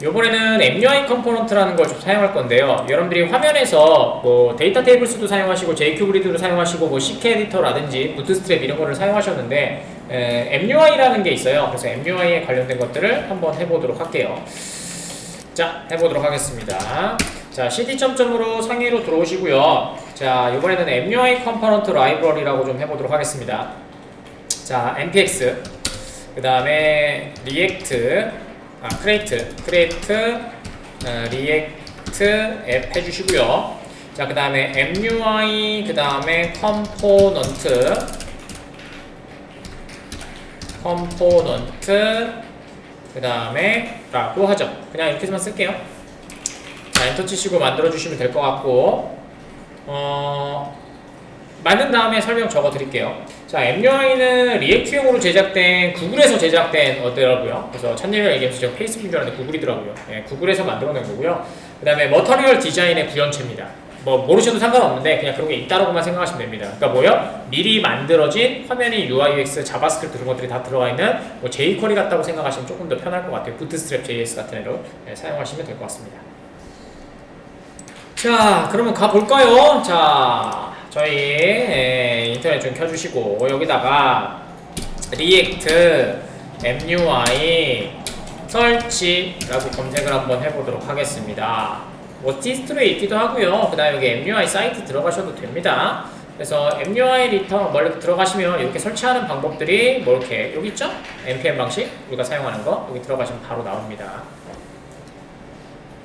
요번에는 MUI 컴포넌트라는 걸 좀 사용할 건데요. 여러분들이 화면에서 뭐 데이터 테이블스도 사용하시고 JQ 그리드도 사용하시고 뭐 CK 에디터라든지 부트스트랩 이런 거를 사용하셨는데 MUI라는 게 있어요. 그래서 MUI에 관련된 것들을 한번 해보도록 할게요. 자, 해보도록 하겠습니다. 자, cd.점으로 상위로 들어오시고요. 자, 이번에는 MUI 컴포넌트 라이브러리라고 좀 해보도록 하겠습니다. 자, npx 그 다음에 리액트 크레이트 리액트 앱 해주시고요. 자, 그 다음에 MUI 그 다음에 컴포넌트 그 다음에 라고 하죠. 그냥 이렇게만 쓸게요. 자, 엔터 치시고 만들어 주시면 될 것 같고 만든 다음에 설명 적어 드릴게요. 자, MUI는 리액트용으로 제작된 구글에서 제작된 어더라고요. 그래서 찬님이랑 얘기하면서 제가 페이스북인 줄 알았는데 구글이더라고요. 네, 구글에서 만들어낸 거고요. 그 다음에 머터리얼 디자인의 구현체입니다. 뭐 모르셔도 상관없는데 그냥 그런 게 있다라고만 생각하시면 됩니다. 그러니까 뭐요? 미리 만들어진 화면에 UI, UX, 자바스크립트 그런 것들이 다 들어가 있는 뭐 jQuery 같다고 생각하시면 조금 더 편할 것 같아요. 부트스트랩 JS 같은 애로 사용하시면 될 것 같습니다. 자, 그러면 가볼까요? 자, 저희 인터넷 좀 켜주시고 여기다가 리액트 MUI 설치라고 검색을 한번 해보도록 하겠습니다. 뭐 디스트로에 있기도 하고요. 그 다음에 여기 MUI 사이트 들어가셔도 됩니다. 그래서 MUI 리터 멀리 들어가시면 이렇게 설치하는 방법들이 뭐 이렇게 여기 있죠? npm 방식 우리가 사용하는 거 여기 들어가시면 바로 나옵니다.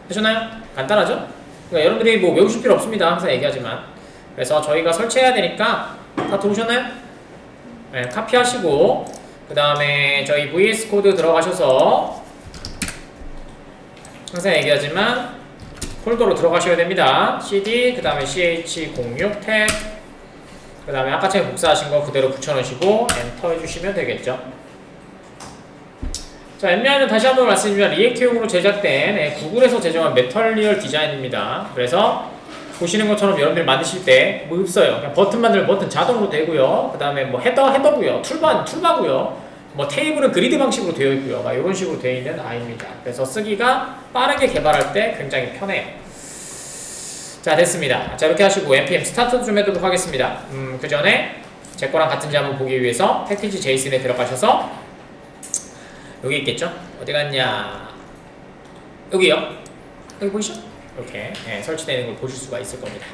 되셨나요? 간단하죠? 그러니까 여러분들이 뭐 외우실 필요 없습니다. 항상 얘기하지만. 그래서 저희가 설치해야 되니까 다 들어오셨나요? 네, 카피하시고 그 다음에 저희 VS 코드 들어가셔서 항상 얘기하지만 폴더로 들어가셔야 됩니다. cd 그 다음에 ch06 탭 그 다음에 아까처럼 복사하신 거 그대로 붙여넣으시고 엔터 해주시면 되겠죠. 자, MUI는 다시 한번 말씀드리면 리액트용으로 제작된 구글에서 제정한 메터리얼 디자인입니다. 그래서 보시는 것처럼 여러분들이 만드실 때 뭐 없어요. 그냥 버튼 만들면 버튼 자동으로 되고요. 그 다음에 뭐 헤더고요. 툴바고요. 뭐 테이블은 그리드 방식으로 되어 있고요. 막 이런 식으로 되어 있는 아이입니다. 그래서 쓰기가 빠르게 개발할 때 굉장히 편해요. 자, 됐습니다. 자, 이렇게 하시고 npm 스타트 좀 해보도록 하겠습니다. 그 전에 제 거랑 같은지 한번 보기 위해서 패키지 JSON에 들어가셔서 여기 있겠죠? 어디 갔냐? 여기요. 여기 보이시죠? 이렇게 설치되어 있는 걸 보실 수가 있을 겁니다.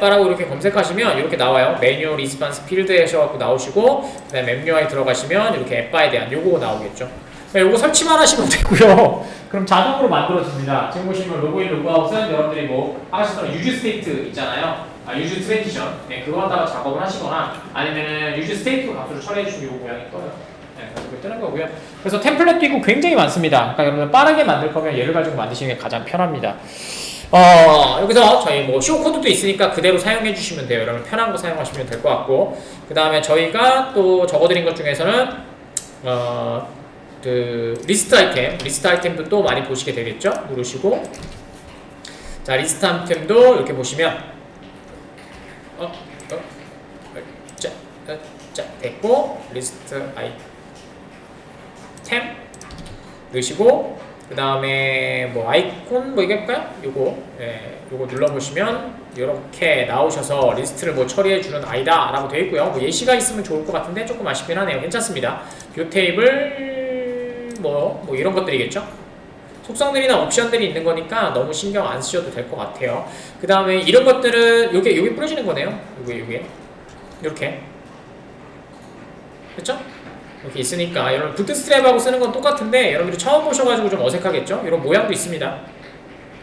라고 이렇게 검색하시면 이렇게 나와요. 메뉴 리스판스 필드 하셔갖고 나오시고 그 다음에 MUI 들어가시면 이렇게 앱바에 대한 요거 나오겠죠. 요거 설치만 하시면 되고요. 그럼 자동으로 만들어집니다. 지금 보시면 로그인 로그아웃은 여러분들이 뭐 하시던 유즈 스테이트 있잖아요. 유즈 트랜지션 그거 갖다가 작업을 하시거나 아니면은 유즈 스테이트 값으로 처리해 주시면 요 모양이 떠요. 그렇게 뜨는 거고요. 그래서 템플릿도 있고 굉장히 많습니다. 그러니까 여러분 빠르게 만들 거면 얘를 가지고 만드시는 게 가장 편합니다. 여기서 저희 뭐 쇼 코드도 있으니까 그대로 사용해 주시면 돼요. 여러분 편한 거 사용하시면 될 것 같고 그 다음에 저희가 또 적어드린 것 중에서는 그 리스트 아이템도 또 많이 보시게 되겠죠? 누르시고 자, 리스트 아이템도 이렇게 보시면 자, 됐고 리스트 아이템 넣으시고 그 다음에 뭐 아이콘 뭐 얘기해볼까요? 요거 눌러보시면 이렇게 나오셔서 리스트를 뭐 처리해주는 아이다 라고 되어 있고요. 뭐 예시가 있으면 좋을 것 같은데 조금 아쉽긴 하네요. 괜찮습니다. 뷰 테이블 뭐 이런 것들이겠죠? 속성들이나 옵션들이 있는 거니까 너무 신경 안 쓰셔도 될 것 같아요. 그 다음에 이런 것들은 요게 뿌려지는 거네요. 요게 이렇게 그렇죠? 이렇게 있으니까 여러분 부트스트랩하고 쓰는 건 똑같은데 여러분들이 처음 보셔가지고 좀 어색하겠죠? 이런 모양도 있습니다.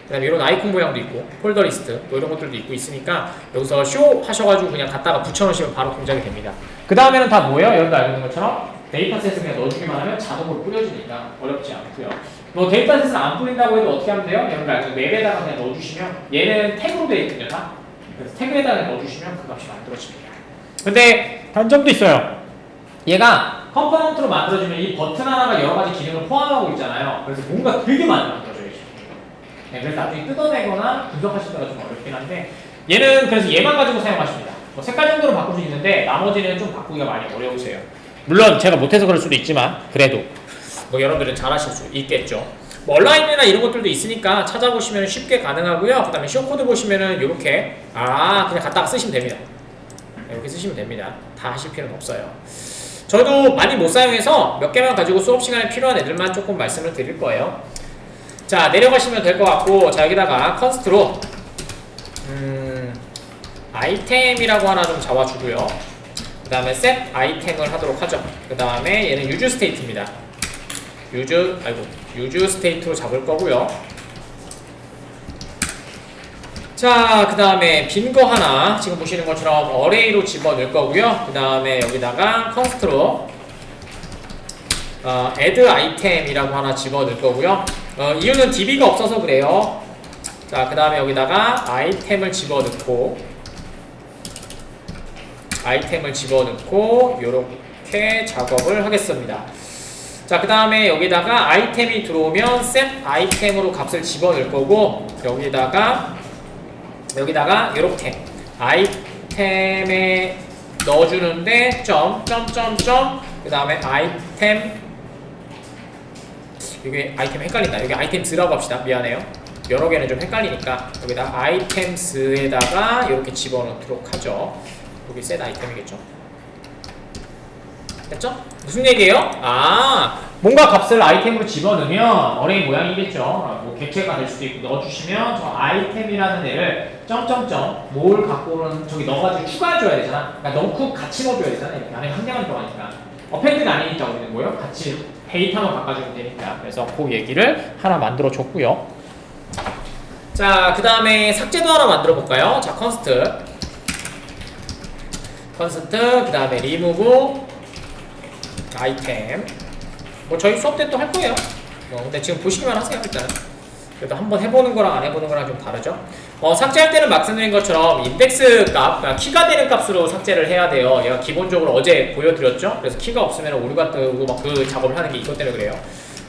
그 다음에 이런 아이콘 모양도 있고 폴더 리스트 뭐 이런 것들도 있고 있으니까 여기서 쇼 하셔가지고 그냥 갖다가 붙여놓으시면 바로 동작이 됩니다. 그 다음에는 다 뭐예요? 여러분들 알고 있는 것처럼 데이터셋을 그냥 넣어주기만 하면 자동으로 뿌려지니까 어렵지 않고요. 뭐 데이터셋을 안 뿌린다고 해도 어떻게 하면 돼요? 여러분들 알고 있는 맵에다가 그냥 넣어주시면 얘는 태그로 되어 있거든요. 다. 그래서 태그에다가 넣어주시면 그 값이 만들어집니다. 근데 단점도 있어요. 얘가 컴포넌트로 만들어지면 이 버튼 하나가 여러 가지 기능을 포함하고 있잖아요. 그래서 뭔가 되게 많이 만들어져요. 그래서 나중에 뜯어내거나 분석하시기가 좀 어렵긴 한데 얘는 그래서 얘만 가지고 사용하십니다. 뭐 색깔 정도로 바꿀 수 있는데 나머지는 좀 바꾸기가 많이 어려우세요. 물론 제가 못해서 그럴 수도 있지만 그래도 뭐 여러분들은 잘 하실 수 있겠죠. 뭐 얼라인이나 이런 것들도 있으니까 찾아보시면 쉽게 가능하고요. 그 다음에 쇼코드 보시면은 이렇게 그냥 갖다가 쓰시면 됩니다. 이렇게 쓰시면 됩니다. 다 하실 필요는 없어요. 저도 많이 못 사용해서 몇 개만 가지고 수업 시간에 필요한 애들만 조금 말씀을 드릴 거예요. 자, 내려가시면 될 것 같고, 자, 여기다가 컨스트로 아이템이라고 하나 좀 잡아주고요. 그 다음에 set 아이템을 하도록 하죠. 그 다음에 얘는 use state입니다. use state로 잡을 거고요. 자, 그 다음에 빈 거 하나 지금 보시는 것처럼 array로 집어넣을 거고요. 그 다음에 여기다가 컨스트로 add item이라고 하나 집어넣을 거고요. 이유는 db가 없어서 그래요. 자, 그 다음에 여기다가 아이템을 집어넣고 요렇게 작업을 하겠습니다. 자, 그 다음에 여기다가 아이템이 들어오면 set 아이템으로 값을 집어넣을 거고, 여기다가 이렇게 아이템에 넣어주는데 그 다음에 아이템, 이게 아이템 헷갈린다. 여기 아이템스라고 합시다. 미안해요. 여러 개는 좀 헷갈리니까 여기다 아이템스에다가 이렇게 집어넣도록 하죠. 여기 set 아이템이겠죠. 됐죠? 무슨 얘기예요? 뭔가 값을 아이템으로 집어넣으면 어레이 모양이겠죠. 뭐 객체가 될 수도 있고, 넣어주시면 저 아이템이라는 애를 뭘 갖고는 저기 넣어가지고 추가해줘야 되잖아. 그러니까 넣고 같이 넣어줘야 되잖아. 이렇게 안에 한 개만 들어가니까. 어펜드가 아니니까 우리는 뭐요? 같이 데이터만 바꿔주면 되니까. 그래서 그 얘기를 하나 만들어 줬고요. 자, 그 다음에 삭제도 하나 만들어 볼까요? 자, 컨스트, 그 다음에 remove 아이템. 뭐 저희 수업 때 또 할 거예요. 근데 지금 보시기만 하세요. 일단 그래도 한번 해보는 거랑 안 해보는 거랑 좀 다르죠. 삭제할 때는 말씀드린 것처럼 인덱스 값, 그러니까 키가 되는 값으로 삭제를 해야 돼요. 얘가 기본적으로 어제 보여드렸죠. 그래서 키가 없으면 오류가 뜨고 막 그 작업을 하는 게 이것 때문에 그래요.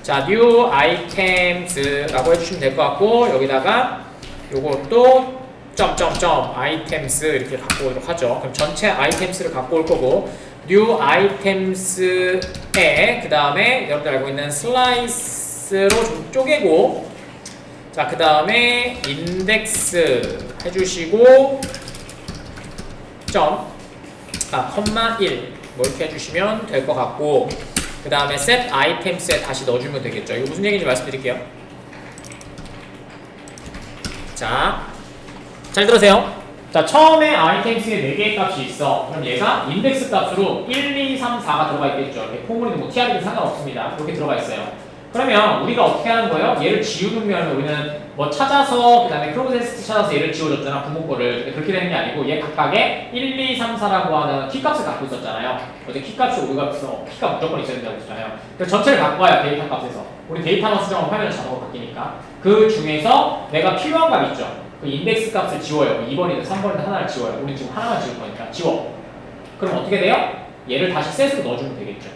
자, new items라고 해주시면 될 것 같고, 여기다가 요것도 items 이렇게 갖고 오도록 하죠. 그럼 전체 items를 갖고 올 거고, new items에 그 다음에 여러분들 알고 있는 슬라이스로 좀 쪼개고, 자, 그 다음에 인덱스 해주시고 컴마 1 뭐 이렇게 해주시면 될 것 같고, 그 다음에 set items에 다시 넣어주면 되겠죠. 이거 무슨 얘기인지 말씀드릴게요. 자, 잘 들으세요. 자, 처음에 아이템스에 4개의 값이 있어. 그럼 얘가 인덱스 값으로 1, 2, 3, 4가 들어가 있겠죠. 포물이든 뭐 TR이든 상관없습니다. 그렇게 들어가 있어요. 그러면 우리가 어떻게 하는 거예요? 얘를 지우면 우리는 뭐 찾아서, 그 다음에 프로세스 찾아서 얘를 지워줬잖아, 부모 거를. 그렇게 되는 게 아니고 얘 각각의 1, 2, 3, 4라고 하는 키값을 갖고 있었잖아요. 어제 키값이 우리가 키가 무조건 있어야 된다고 했잖아요. 그래서 전체를 갖고 와요, 데이터 값에서. 우리 데이터만 수정하면 화면을 자동으로 바뀌니까. 그 중에서 내가 필요한 값 있죠. 그 인덱스 값을 지워요. 2번이든 3번이든 하나를 지워요. 우리 지금 하나만 지울 거니까 지워. 그럼 어떻게 돼요? 얘를 다시 셋으로 넣어주면 되겠죠.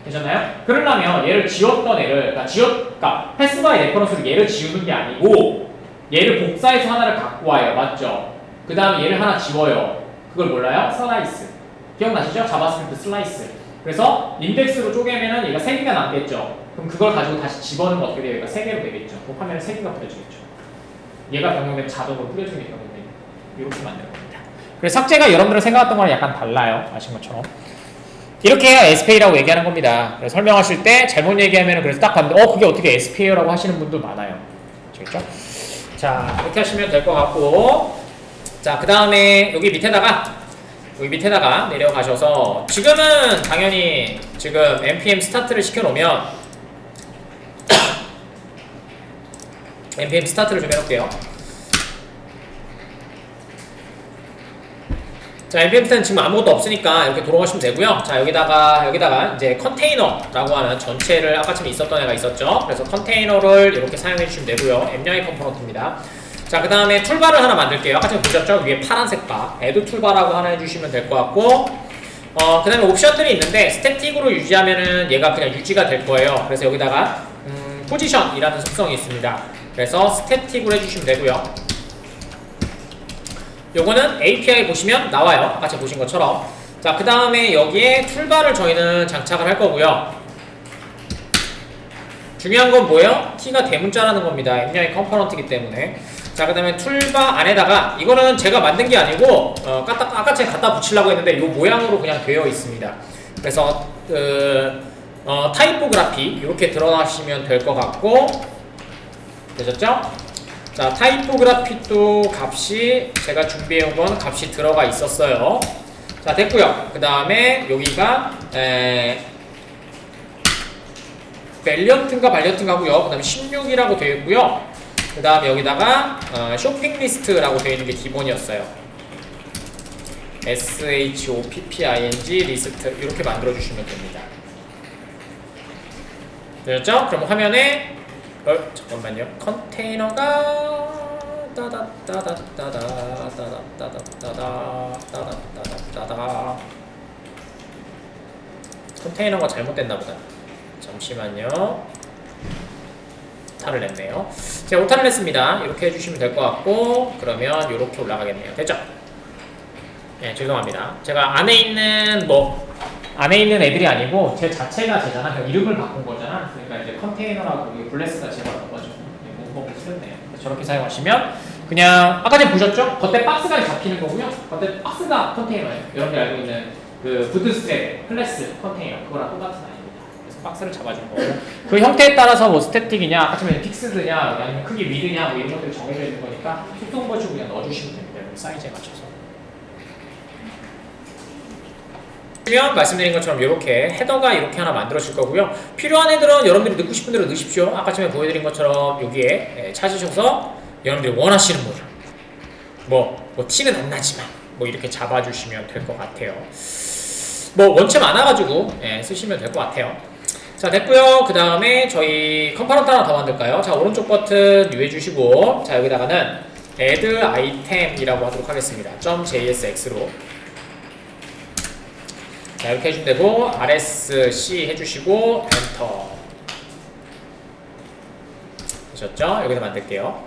되셨나요? 그러려면 얘를 지웠던 애를, 그러니까 패스바이 레퍼런스로 얘를 지우는 게 아니고 얘를 복사해서 하나를 갖고 와요. 맞죠? 그 다음에 얘를 하나 지워요. 그걸 몰라요? 슬라이스. 기억나시죠? 자바스크립트 슬라이스. 그래서 인덱스로 쪼개면은 얘가 3개가 남겠죠. 그럼 그걸 가지고 다시 집어넣으면 어떻게 돼요? 얘가 3개로 되겠죠. 그럼 화면에 3개가 뿌려지겠죠. 얘가 변경되면 자동으로 뿌려주는 게 변경됩니다. 이렇게 만드는 겁니다. 그래서 삭제가 여러분들이 생각했던 거랑 약간 달라요. 아신 것처럼. 이렇게 해야 SPA라고 얘기하는 겁니다. 그래서 설명하실 때 잘못 얘기하면 그래서 딱 봤는데 그게 어떻게 SPA라고 하시는 분도 많아요. 아시겠죠? 자, 이렇게 하시면 될 것 같고, 자, 그 다음에 여기 밑에다가 내려가셔서 지금은 당연히 지금 npm 스타트를 시켜놓으면 npm 스타트를 좀 해놓을게요. 자, npm 스타트는 지금 아무것도 없으니까 이렇게 돌아가시면 되고요. 자, 여기다가 이제 컨테이너라고 하는 전체를 아까처럼 있었던 애가 있었죠. 그래서 컨테이너를 이렇게 사용해 주시면 되고요. 앱량의 컴포넌트입니다. 자, 그 다음에 툴바를 하나 만들게요. 아까처럼 보셨죠? 위에 파란색 바 add 툴바라고 하나 해주시면 될 것 같고, 그 다음에 옵션들이 있는데 스태틱으로 유지하면은 얘가 그냥 유지가 될 거예요. 그래서 여기다가 포지션이라는 속성이 있습니다. 그래서 스태틱으로 해주시면 되고요. 요거는 API 보시면 나와요. 아까 제가 보신 것처럼. 자, 그 다음에 여기에 툴바를 저희는 장착을 할 거고요. 중요한 건 뭐예요? T가 대문자라는 겁니다. MUI 컴포넌트이기 때문에. 자, 그 다음에 툴바 안에다가 이거는 제가 만든 게 아니고 아까 제가 갖다 붙이려고 했는데 이 모양으로 그냥 되어 있습니다. 그래서 타이포그래피 이렇게 들어가시면 될 것 같고, 되셨죠? 자, 타이포그래피도 값이 제가 준비해온 건 값이 들어가 있었어요. 자, 됐고요. 그 다음에 여기가 밸리언트인가 발리언트인가 하고요. 그 다음에 16이라고 되어 있고요. 그 다음에 여기다가 쇼핑 리스트라고 되어 있는 게 기본이었어요. SHOPPING 리스트 이렇게 만들어 주시면 됩니다. 되셨죠? 그럼 화면에 잠깐만요. 컨테이너가 컨테이너가 잘못됐나 보다. 잠시만요. 오타를 냈네요. 제가 오타를 냈습니다. 이렇게 해주시면 될 것 같고, 그러면 이렇게 올라가겠네요. 됐죠? 네, 죄송합니다. 제가 안에 있는 애들이 아니고 제 자체가 제잖아. 그러니까 이름을 바꾼 거잖아. 그러니까 이제 컨테이너라고 블레스가 제가 넣은 거죠. 문법을 쓰였네요. 저렇게 사용하시면 그냥 아까 전에 보셨죠? 겉에 박스가 잡히는 거고요. 겉에 박스가 컨테이너예요. 여러분들 알고 있는 그 부트스트랩 클래스 컨테이너 그거랑 똑같은 아이입니다. 그래서 박스를 잡아준 거고, 그 형태에 따라서 뭐 스태틱이냐, 아까 전에 픽스드냐, 아니면 크기 위드냐 뭐 이런 것들이 정해져 있는 거니까 소통 버전 그냥 넣어주시면 됩니다. 사이즈에 맞춰서. 말씀드린 것처럼 이렇게 헤더가 이렇게 하나 만들어질 거고요. 필요한 애들은 여러분들이 넣고 싶은 대로 넣으십시오. 아까 전에 보여드린 것처럼 여기에 찾으셔서 여러분들이 원하시는 모양, 뭐 티는 안 나지만 뭐 이렇게 잡아주시면 될 것 같아요. 뭐 원체 많아가지고 쓰시면 될 것 같아요. 자, 됐고요. 그 다음에 저희 컴포넌트 하나 더 만들까요? 자, 오른쪽 버튼 유해주시고, 자, 여기다가는 add item이라고 하도록 하겠습니다. .jsx로. 자, 이렇게 해주면 되고, rsc 해주시고, 엔터. 되셨죠? 여기다 만들게요.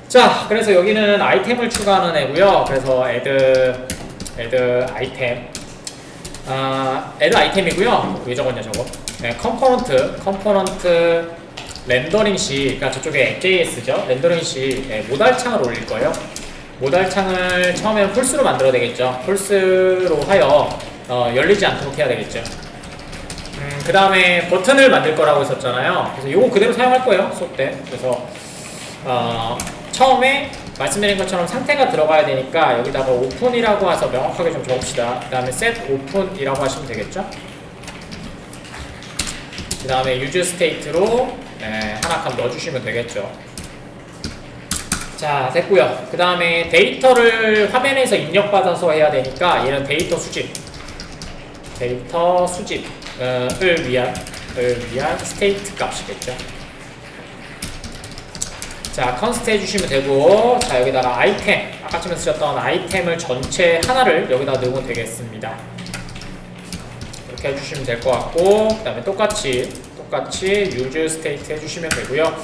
자, 그래서 여기는 아이템을 추가하는 애고요. 그래서 add item. add 아이템이고요. 왜 적었냐, 저거? 네, 컴포넌트 렌더링 시, 그러니까 저쪽에 JS죠. 렌더링 시 모달창을 올릴 거예요. 모달창을 처음에는 풀스로 만들어야 되겠죠. 풀스로 하여 열리지 않도록 해야 되겠죠. 그 다음에 버튼을 만들 거라고 했었잖아요. 그래서 요거 그대로 사용할 거예요, 수업 때. 그래서 처음에 말씀드린 것처럼 상태가 들어가야 되니까 여기다가 오픈이라고 해서 명확하게 좀 적읍시다. 그 다음에 set 오픈이라고 하시면 되겠죠. 그 다음에 use state로 하나 값 넣어주시면 되겠죠. 자, 됐고요. 그 다음에 데이터를 화면에서 입력받아서 해야 되니까 얘는 데이터 수집을 위한 스테이트 값이겠죠. 자, 컨스트 해주시면 되고, 자, 여기다가 아이템, 아까쯤에 쓰셨던 아이템을 전체 하나를 여기다 넣으면 되겠습니다. 이렇게 해주시면 될 것 같고, 그 다음에 똑같이 use state 해주시면 되고요.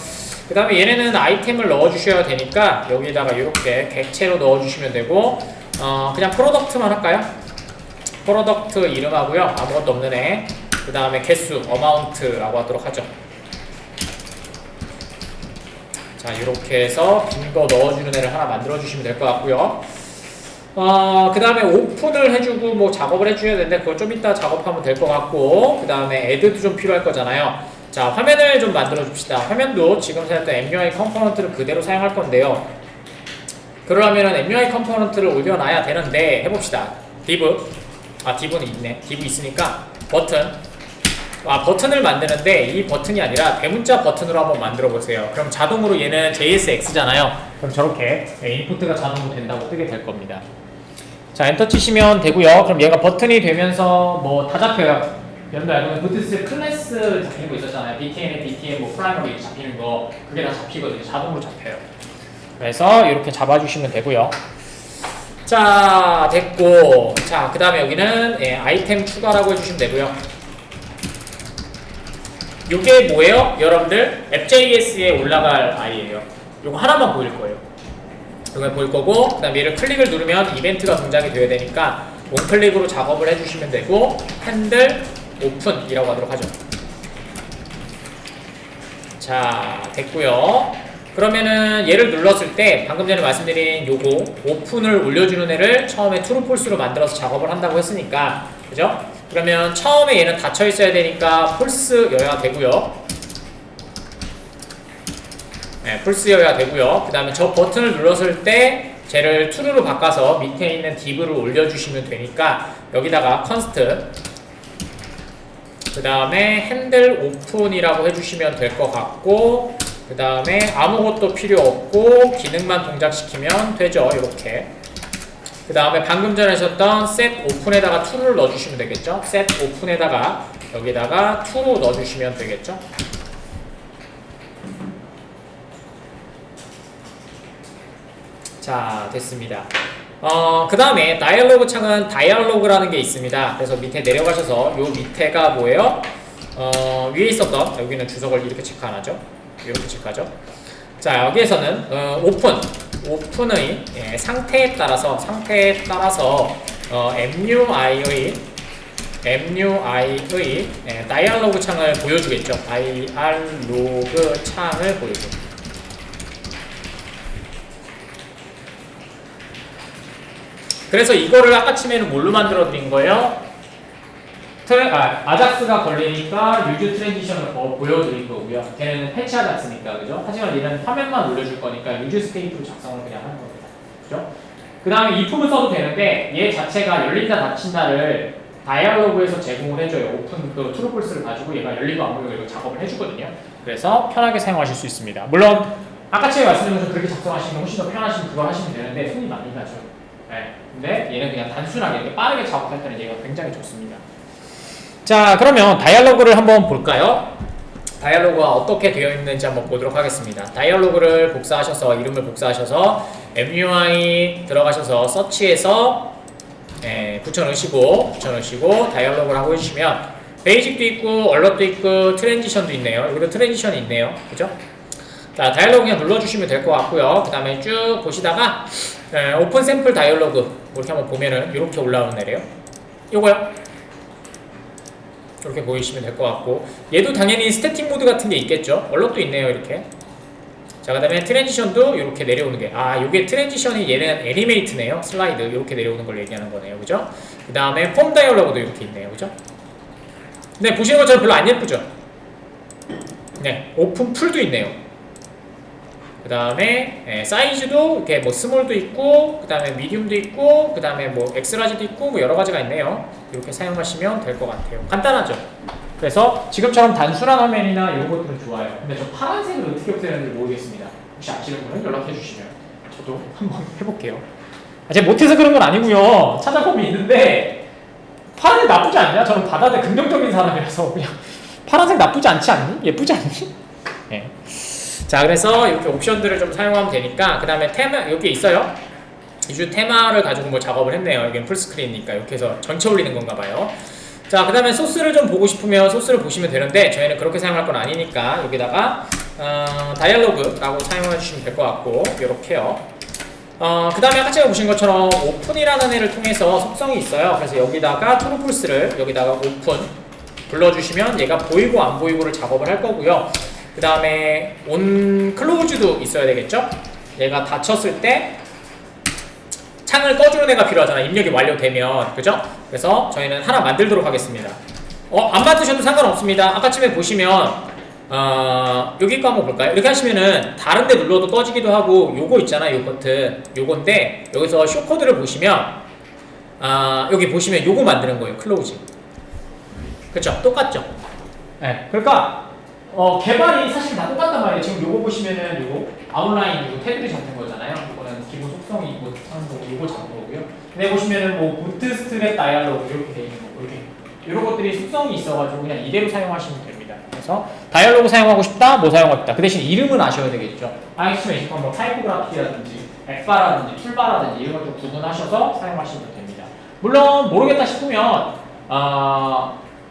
그 다음에 얘네는 아이템을 넣어주셔야 되니까 여기다가 이렇게 객체로 넣어주시면 되고, 그냥 프로덕트만 할까요? 프로덕트 이름하고요. 아무것도 없는 애. 그 다음에 개수, 어마운트라고 하도록 하죠. 자, 이렇게 해서 빈 거 넣어주는 애를 하나 만들어주시면 될 것 같고요. 그 다음에 오픈을 해주고 뭐 작업을 해줘야 되는데 그걸 좀 이따 작업하면 될 것 같고, 그 다음에 애드도 좀 필요할 거잖아요. 자, 화면을 좀 만들어 줍시다. 화면도 지금 사용했던 MUI 컴포넌트를 그대로 사용할 건데요. 그러려면 MUI 컴포넌트를 올려놔야 되는데 해봅시다. div는 있네. div 있으니까 버튼을 만드는데 이 버튼이 아니라 대문자 버튼으로 한번 만들어 보세요. 그럼 자동으로 얘는 JSX잖아요. 그럼 저렇게 인풋가 자동으로 된다고 뜨게 될 겁니다. 자, 엔터 치시면 되고요. 그럼 얘가 버튼이 되면서 뭐 다 잡혀요. 여러분들 알고 있는 부트스트랩 클래스 잡히는 거 있었잖아요. BTN에 DTN, 뭐 프라이머리 잡히는 거 그게 다 잡히거든요. 자동으로 잡혀요. 그래서 이렇게 잡아주시면 되고요. 자, 됐고, 자, 그 다음에 여기는 아이템 추가라고 해주시면 되고요. 요게 뭐예요? 여러분들 앱.js에 올라갈 아이예요. 요거 하나만 보일 거예요. 요거 보일 거고, 그 다음에 얘를 클릭을 누르면 이벤트가 동작이 되어야 되니까 원클릭으로 작업을 해주시면 되고, 핸들 오픈이라고 하도록 하죠. 자, 됐고요. 그러면은 얘를 눌렀을 때 방금 전에 말씀드린 요거 오픈을 올려주는 애를 처음에 true false로 만들어서 작업을 한다고 했으니까, 그죠? 그러면 처음에 얘는 닫혀 있어야 되니까 false여야 되고요. 네, false여야 되고요. 그 다음에 저 버튼을 눌렀을 때 쟤를 true로 바꿔서 밑에 있는 div를 올려주시면 되니까 여기다가 const 그 다음에 핸들 오픈이라고 해주시면 될 것 같고, 그 다음에 아무것도 필요 없고 기능만 동작시키면 되죠. 이렇게. 그 다음에 방금 전에 하셨던 set open에다가 true를 넣어주시면 되겠죠. set open에다가 여기다가 true 넣어주시면 되겠죠. 자, 됐습니다. 그 다음에 다이얼로그 창은 다이얼로그라는 게 있습니다. 그래서 밑에 내려가셔서 요 밑에가 뭐예요? 위에 있었던 여기는 주석을 이렇게 체크 안 하죠. 이렇게 체크하죠. 자, 여기에서는 오픈의 상태에 따라서 MUI의 다이얼로그 창을 보여주겠죠. 다이얼로그 창을 보여줘. 그래서 이거를 아까쯤에는 뭘로 만들어 드린 거예요? 아작스가 걸리니까 유즈 트랜지션을 보여드린 거고요. 걔는 패치 아작스니까, 그죠? 하지만 얘는 화면만 올려줄 거니까 유즈 스테이트로 작성을 그냥 하는 겁니다. 그죠? 그 다음에 if를 써도 되는데 얘 자체가 열린다 닫힌다를 다이얼로그에서 제공을 해줘요. 오픈 그 트루폴스를 가지고 얘가 열리고 안 열리고 이거 작업을 해주거든요. 그래서 편하게 사용하실 수 있습니다. 물론 아까처럼 말씀드린 것처럼 그렇게 작성하시는 게 훨씬 더 편하시면 그걸 하시면 되는데 손이 많이 가죠. 네. 근데 얘는 그냥 단순하게 이렇게 빠르게 작업할 때는 얘가 굉장히 좋습니다. 자, 그러면 다이얼로그를 한번 볼까요? 다이얼로그가 어떻게 되어 있는지 한번 보도록 하겠습니다. 다이얼로그를 복사하셔서 이름을 복사하셔서 MUI 들어가셔서 서치에서 붙여넣으시고 다이얼로그를 하고 해주시면 베이직도 있고 얼럿도 있고 트랜지션도 있네요. 여기도 트랜지션이 있네요. 그죠? 자, 다이얼로그 그냥 눌러주시면 될 것 같고요. 그 다음에 쭉 보시다가 오픈 샘플 다이얼로그 이렇게 한번 보면은 이렇게 올라오는 애래요. 요거요. 이렇게 보이시면 될 것 같고, 얘도 당연히 스태틱 모드 같은 게 있겠죠. 얼럿도 있네요. 이렇게. 자, 그 다음에 트랜지션도 이렇게 내려오는 게, 요게 트랜지션이 얘는 애니메이트네요. 슬라이드 이렇게 내려오는 걸 얘기하는 거네요. 그죠? 그 다음에 폼 다이얼로그도 이렇게 있네요. 그죠? 네, 보시는 것처럼 별로 안 예쁘죠? 네, 오픈 풀도 있네요. 그 다음에 사이즈도 이렇게 뭐 스몰도 있고, 그 다음에 미디움도 있고, 그 다음에 뭐 엑스라지도 있고, 뭐 여러 가지가 있네요. 이렇게 사용하시면 될 것 같아요. 간단하죠? 그래서 지금처럼 단순한 화면이나 이런 것들은 좋아요. 근데 저 파란색을 어떻게 없애는지 모르겠습니다. 혹시 아시는 분은 연락해 주시면 저도 한번 해볼게요. 제가 못해서 그런 건 아니고요. 찾아보면 있는데 파란색 나쁘지 않냐? 저는 바다대 긍정적인 사람이라서 그냥 파란색 나쁘지 않지 않니? 예쁘지 않니? 네. 자, 그래서 이렇게 옵션들을 좀 사용하면 되니까, 그 다음에 테마 여기 있어요. 이주 테마를 가지고 뭐 작업을 했네요. 여기는 풀스크린이니까 이렇게 해서 전체 올리는 건가 봐요. 자, 그 다음에 소스를 좀 보고 싶으면 소스를 보시면 되는데 저희는 그렇게 사용할 건 아니니까 여기다가 다이얼로그라고 사용해 주시면 될 것 같고, 요렇게요. 그 다음에 아까 제가 보신 것처럼 오픈이라는 애를 통해서 속성이 있어요. 그래서 여기다가 트루폴스를 여기다가 오픈 불러주시면 얘가 보이고 안 보이고를 작업을 할 거고요. 그 다음에 온 클로즈도 있어야 되겠죠? 얘가 닫혔을 때 창을 꺼주는 애가 필요하잖아. 입력이 완료되면. 그죠? 그래서 저희는 하나 만들도록 하겠습니다. 안 만드셔도 상관없습니다. 아까쯤에 보시면 여기 거 한번 볼까요? 이렇게 하시면은 다른 데 눌러도 꺼지기도 하고, 요거 있잖아요. 요 버튼. 요건데 여기서 쇼코드를 보시면 여기 보시면 요거 만드는 거예요. 클로즈. 그쵸? 똑같죠? 네. 그러니까 개발이 사실 다 똑같단 말이에요. 지금 요거 보시면은 요거 아웃라인 이거 테두리 잡는 거잖아요. 이거는 기본 속성이 이거 하는 거고, 요거 잡는 거고요. 근데 보시면은 뭐 부트스트랩 다이얼로그 이렇게 돼 있는 거고, 이렇게 이런 것들이 속성이 있어가지고 그냥 이대로 사용하시면 됩니다. 그래서 다이얼로그 사용하고 싶다, 뭐 사용하고 싶다. 그 대신 이름은 아셔야 되겠죠. IXM에 뭐 타이포그래피라든지 엑바라든지 툴바라든지 이런 것들 구분하셔서 사용하시면 됩니다. 물론 모르겠다 싶으면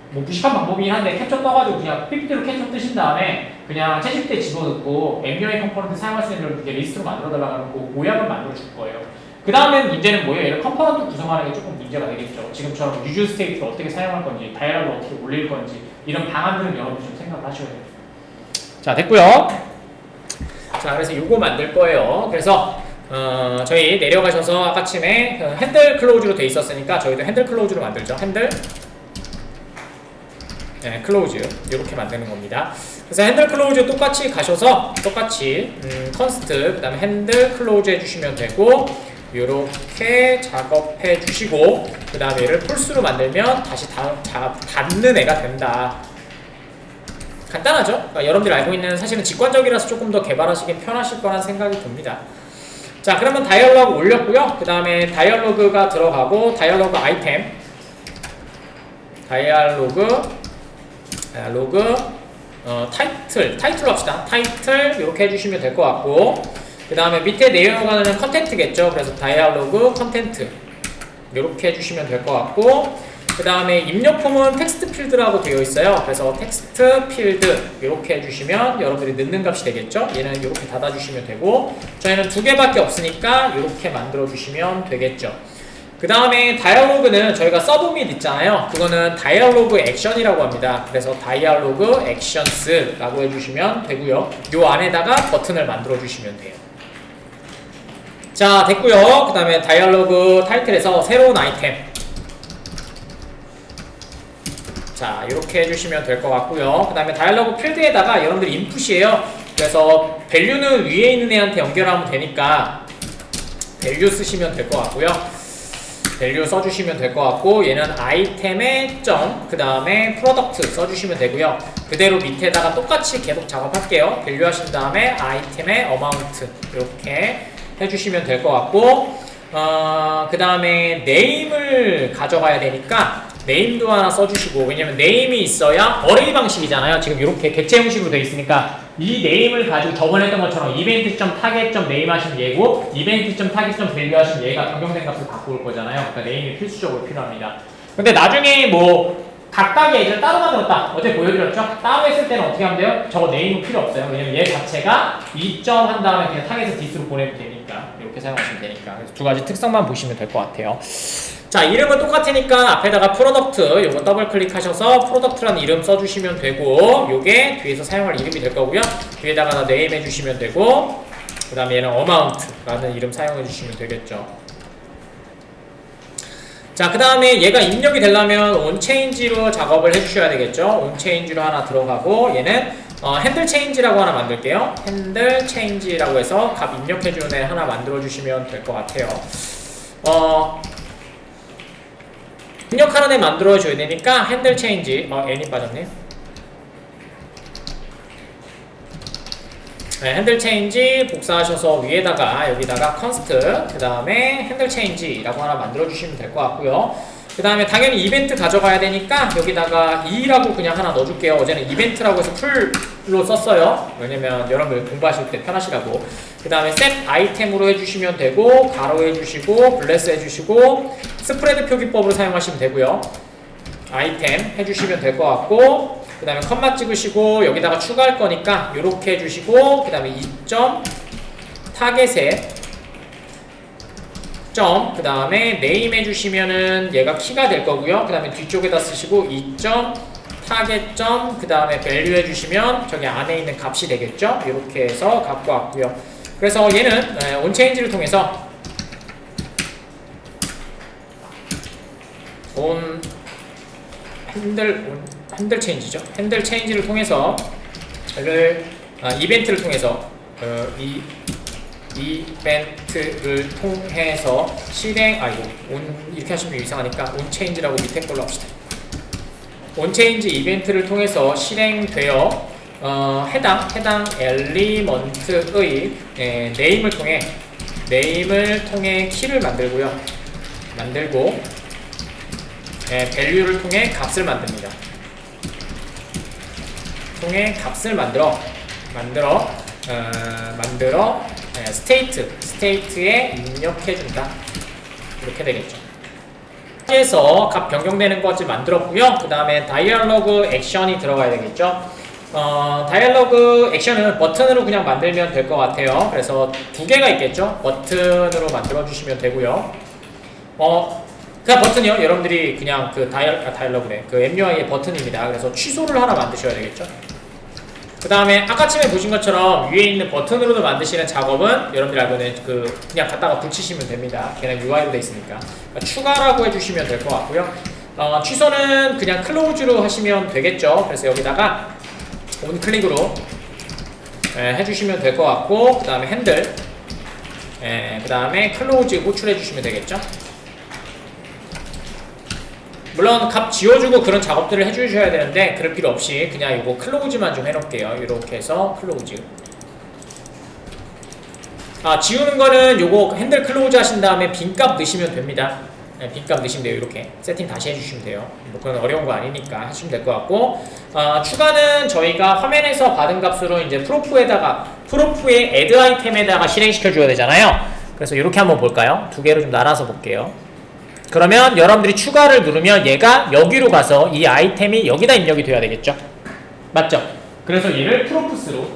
뭐 무식한 방법이긴 한데 캡처 떠가지고 그냥 PPT로 캡처 뜨신 다음에 그냥 채집대 집어넣고 MUI 컴포넌트 사용할 수 있는 리스트로 만들어달라고 하면 그 모양을 만들어 줄 거예요. 그 다음에 문제는 뭐예요? 얘를 컴포넌트 구성하는 게 조금 문제가 되겠죠. 지금처럼 유즈 스테이트를 어떻게 사용할 건지, 다이얼로그를 어떻게 올릴 건지 이런 방안들은 여러분이 좀 생각을 하셔야 돼요. 자, 됐고요. 자, 그래서 요거 만들 거예요. 그래서 저희 내려가셔서 아까쯤에 핸들 클로즈로 돼 있었으니까 저희도 핸들 클로즈로 만들죠. 핸들 클로즈 이렇게 만드는 겁니다. 그래서 핸들 클로즈 똑같이 가셔서 똑같이 컨스트 그 다음에 핸들 클로즈 해주시면 되고 이렇게 작업해 주시고 그 다음에 얘를 풀스로 만들면 다시 닫는 애가 된다. 간단하죠? 그러니까 여러분들이 알고 있는 사실은 직관적이라서 조금 더 개발하시기 편하실 거란 생각이 듭니다. 자, 그러면 다이얼로그 올렸고요. 그 다음에 다이얼로그가 들어가고 다이얼로그 아이템 타이틀로 합시다. 타이틀 이렇게 해주시면 될 것 같고 그 다음에 밑에 내려가는 컨텐트겠죠. 그래서 다이얼로그 컨텐트 이렇게 해주시면 될 것 같고 그 다음에 입력폼은 텍스트 필드라고 되어 있어요. 그래서 텍스트 필드 이렇게 해주시면 여러분들이 넣는 값이 되겠죠. 얘는 이렇게 닫아주시면 되고 저희는 2개밖에 없으니까 이렇게 만들어 주시면 되겠죠. 그 다음에 다이얼로그는 저희가 서브 및 있잖아요. 그거는 다이얼로그 액션이라고 합니다. 그래서 다이얼로그 액션스라고 해주시면 되고요. 요 안에다가 버튼을 만들어 주시면 돼요. 자, 됐고요. 그 다음에 다이얼로그 타이틀에서 새로운 아이템 자, 이렇게 해주시면 될 것 같고요. 그 다음에 다이얼로그 필드에다가 여러분들 인풋이에요. 그래서 밸류는 위에 있는 애한테 연결하면 되니까 밸류 쓰시면 될 것 같고요. 밸류 써주시면 될 것 같고 얘는 아이템의 점, 그 다음에 프로덕트 써주시면 되고요. 그대로 밑에다가 똑같이 계속 작업할게요. 밸류 하신 다음에 아이템의 어마운트 이렇게 해주시면 될 것 같고 그 다음에 네임을 가져가야 되니까 네임도 하나 써주시고 왜냐면 네임이 있어야 어레이 방식이잖아요. 지금 이렇게 객체 형식으로 되어 있으니까 이 네임을 가지고 저번에 했던 것처럼 이벤트.타겟.네임 하시면 얘고 이벤트.타겟.밸류 하시면 얘가 변경된 값을 갖고 올 거잖아요. 그러니까 네임이 필수적으로 필요합니다. 근데 나중에 뭐 각각의 애들 따로 만들었다. 어제 보여드렸죠? 따로 했을 때는 어떻게 하면 돼요? 저거 네임은 필요 없어요. 왜냐면 얘 자체가 2점 한 다음에 그냥 타겟을 디스로 보내면 되니까 이렇게 사용하시면 되니까 그래서 두 가지 특성만 보시면 될 것 같아요. 자, 이름은 똑같으니까 앞에다가 프로덕트 요거 더블 클릭하셔서 프로덕트라는 이름 써주시면 되고 요게 뒤에서 사용할 이름이 될 거고요. 뒤에다가 네임 해주시면 되고 그 다음에 얘는 어마운트라는 이름 사용해 주시면 되겠죠. 자, 그 다음에 얘가 입력이 되려면 온체인지로 작업을 해주셔야 되겠죠. 온체인지로 하나 들어가고 얘는 핸들 체인지라고 하나 만들게요. 핸들 체인지라고 해서 값 입력해주는 애 하나 만들어주시면 될 것 같아요. 입력하는 애 만들어줘야 되니까 핸들 체인지 n이 빠졌네요. 네, 핸들 체인지 복사하셔서 위에다가 여기다가 컨스트 그 다음에 핸들 체인지라고 하나 만들어 주시면 될 것 같고요. 그 다음에 당연히 이벤트 가져가야 되니까 여기다가 2라고 그냥 하나 넣어줄게요. 어제는 이벤트라고 해서 풀로 썼어요. 왜냐면 여러분들 공부하실 때 편하시라고. 그 다음에 셋 아이템으로 해주시면 되고 가로 해주시고 블레스 해주시고 스프레드 표기법으로 사용하시면 되고요. 아이템 해주시면 될 것 같고 그 다음에 컴마 찍으시고 여기다가 추가할 거니까 이렇게 해주시고 그 다음에 2점 타겟에 점 그 다음에 네임 해주시면은 얘가 키가 될 거고요. 그 다음에 뒤쪽에다 쓰시고 2점 타겟 점 그 다음에 밸류 해주시면 저기 안에 있는 값이 되겠죠. 이렇게 해서 갖고 왔고요. 그래서 얘는 온체인지를 통해서 핸들 체인지죠. 핸들 체인지를 통해서 이벤트를 통해서 이벤트를 통해서 이렇게 하시면 이상하니까 온체인지라고 밑에 걸로 합시다. 온체인지 이벤트를 통해서 실행되어 해당 엘리먼트의 네임을 통해 키를 만들고 밸류를 통해 값을 만듭니다. 만들어 스테이트에 입력해준다. 이렇게 되겠죠. 해서 값 변경되는 것을 만들었고요. 그 다음에 다이얼로그 액션이 들어가야 되겠죠. 다이얼로그 액션은 버튼으로 그냥 만들면 될 것 같아요. 그래서 2개가 있겠죠. 버튼으로 만들어 주시면 되고요. 그냥 버튼이요. 여러분들이 그냥 그 다이얼로그네. 그 MUI의 버튼입니다. 그래서 취소를 하나 만드셔야 되겠죠. 그 다음에 아까쯤에 보신 것처럼 위에 있는 버튼으로도 만드시는 작업은 여러분들이 알고 있는 그냥 갖다가 붙이시면 됩니다. 걔는 UI로 돼 있으니까. 그러니까 추가라고 해주시면 될 것 같고요. 취소는 그냥 클로즈로 하시면 되겠죠. 그래서 여기다가 온클릭으로 해주시면 될 것 같고, 그 다음에 핸들, 그 다음에 클로즈 호출해 주시면 되겠죠. 물론 값 지워주고 그런 작업들을 해주셔야 되는데 그럴 필요 없이 그냥 이거 클로즈만 좀 해놓을게요. 이렇게 해서 클로즈. 지우는 거는 요거 핸들 클로즈 하신 다음에 빈값 넣으시면 됩니다. 빈값 넣으시면 돼요. 이렇게 세팅 다시 해주시면 돼요. 뭐 그건 어려운 거 아니니까 하시면 될 것 같고, 추가는 저희가 화면에서 받은 값으로 이제 프로프의 add 아이템에다가 실행시켜 줘야 되잖아요. 그래서 이렇게 한번 볼까요? 두 개로 좀 나눠서 볼게요. 그러면 여러분들이 추가를 누르면 얘가 여기로 가서 이 아이템이 여기다 입력이 돼야 되겠죠? 맞죠? 그래서 얘를 프로푸스로,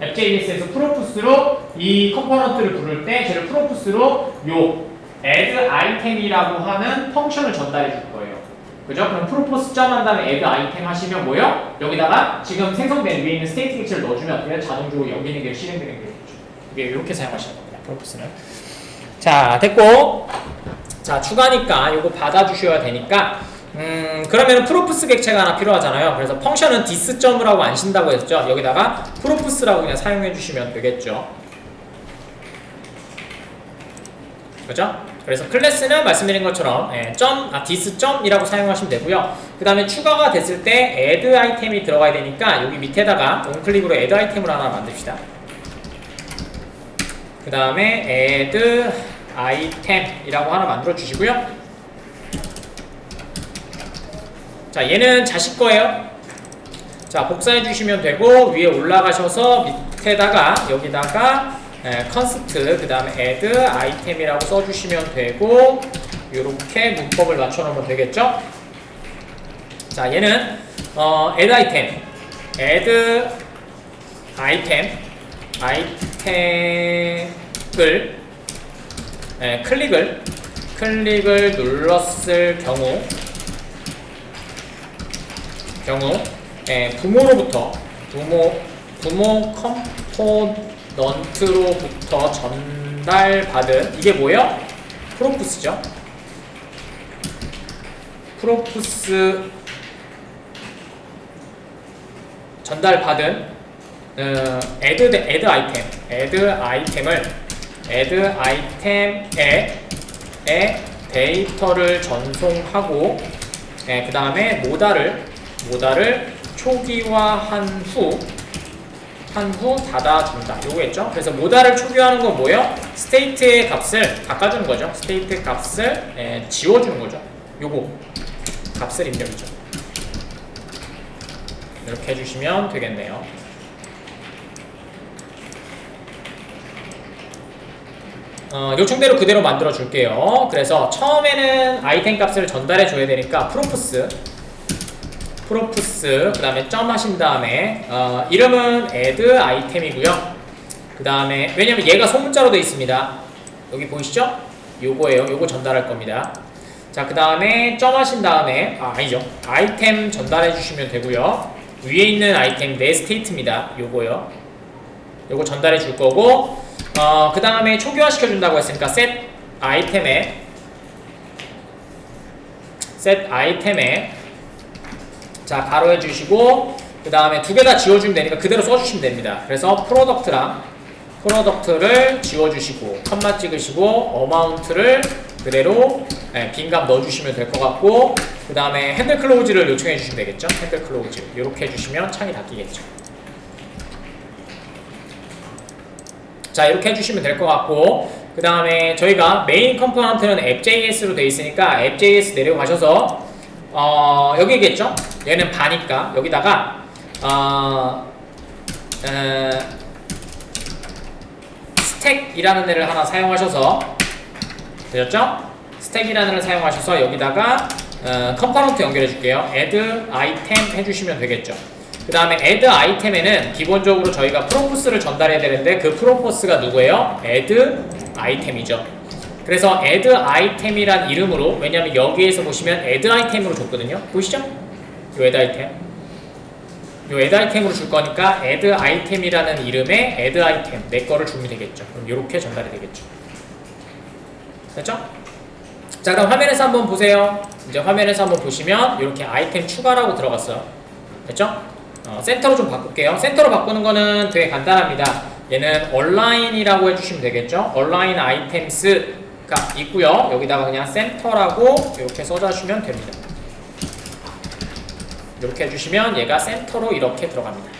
앱.js에서 프로푸스로 이 컴포넌트를 부를 때 쟤를 프로푸스로 요 add 아이템이라고 하는 펑션을 전달해 줄 거예요. 그죠? 그럼 프로포스 점 한 다음에 add 아이템 하시면 뭐요? 여기다가 지금 생성된 위에 있는 스테이트 객체를 넣어주면 얘가 자동적으로 연기는 게 실행되는 게 되겠죠. 이게 이렇게 사용하시는 겁니다. 프로포스는. 자, 됐고. 자, 추가니까 요거 받아주셔야 되니까 그러면 프로푸스 객체가 하나 필요하잖아요. 그래서 펑션은 디스점이라고 안 신다고 했죠. 여기다가 프로푸스라고 그냥 사용해 주시면 되겠죠. 그죠? 그래서 클래스는 말씀드린 것처럼 디스점이라고 사용하시면 되고요. 그 다음에 추가가 됐을 때 add 아이템이 들어가야 되니까 여기 밑에다가 온클릭으로 add 아이템을 하나 만듭시다. 그 다음에 add 아이템이라고 하나 만들어 주시고요. 자, 얘는 자식 거예요. 자, 복사해 주시면 되고 위에 올라가셔서 밑에다가 여기다가 컨스트 그 다음에 add 아이템이라고 써주시면 되고 이렇게 문법을 맞춰 놓으면 되겠죠. 자, 얘는 add 아이템을 클릭을 눌렀을 경우 부모로부터 부모 컴포넌트로부터 전달받은 이게 뭐예요? 프로푸스죠. 프로푸스 전달받은 add 아이템에 데이터를 전송하고 그 다음에 모달을 초기화한 후 닫아준다. 요거겠죠? 그래서 모달을 초기화하는 건 뭐예요? 스테이트의 값을 바꿔주는 거죠. 스테이트 값을 지워주는 거죠. 요거 값을 입력이죠. 이렇게 해주시면 되겠네요. 요청대로 그대로 만들어 줄게요. 그래서 처음에는 아이템 값을 전달해 줘야 되니까 프로푸스 그 다음에 점 하신 다음에 이름은 add 아이템이고요. 그 다음에 왜냐면 얘가 소문자로 되어 있습니다. 여기 보이시죠? 요거예요. 요거 전달할 겁니다. 자, 그 다음에 점 하신 다음에 아니죠. 아이템 전달해 주시면 되고요. 위에 있는 아이템 내 스테이트입니다. 요거요. 요거 전달해 줄 거고 그 다음에 초기화 시켜준다고 했으니까 set 아이템에 자 가로 해주시고 그 다음에 두 개 다 지워주면 되니까 그대로 써주시면 됩니다. 그래서 프로덕트를 지워주시고 컴마 찍으시고 어마운트를 그대로 빈값 넣어주시면 될 것 같고 그 다음에 핸들 클로즈를 요청해 주시면 되겠죠. 핸들 클로즈 이렇게 해주시면 창이 닫히겠죠. 자, 이렇게 해주시면 될 것 같고 그 다음에 저희가 메인 컴포넌트는 앱.js로 되어 있으니까 앱.js 내려가셔서 여기겠죠? 얘는 바니까 여기다가 스택이라는 애를 하나 사용하셔서 되셨죠? 스택이라는 애를 사용하셔서 여기다가 컴포넌트 연결해 줄게요. add 아이템 해주시면 되겠죠. 그 다음에 add 아이템에는 기본적으로 저희가 프로포스를 전달해야 되는데 그 프로포스가 누구예요? add 아이템이죠. 그래서 add 아이템이란 이름으로 왜냐면 여기에서 보시면 add 아이템으로 줬거든요. 보이시죠? 이 add 아이템 요 add 아이템으로 줄 거니까 add 아이템이라는 이름의 add 아이템 내 거를 주면 되겠죠. 그럼 이렇게 전달이 되겠죠. 됐죠? 자, 그럼 화면에서 한번 보세요. 이제 화면에서 한번 보시면 이렇게 아이템 추가라고 들어갔어요. 됐죠? 센터로 좀 바꿀게요. 센터로 바꾸는 거는 되게 간단합니다. 얘는 얼라인이라고 해주시면 되겠죠? 얼라인 아이템스가 있고요. 여기다가 그냥 센터라고 이렇게 써주시면 됩니다. 이렇게 해주시면 얘가 센터로 이렇게 들어갑니다.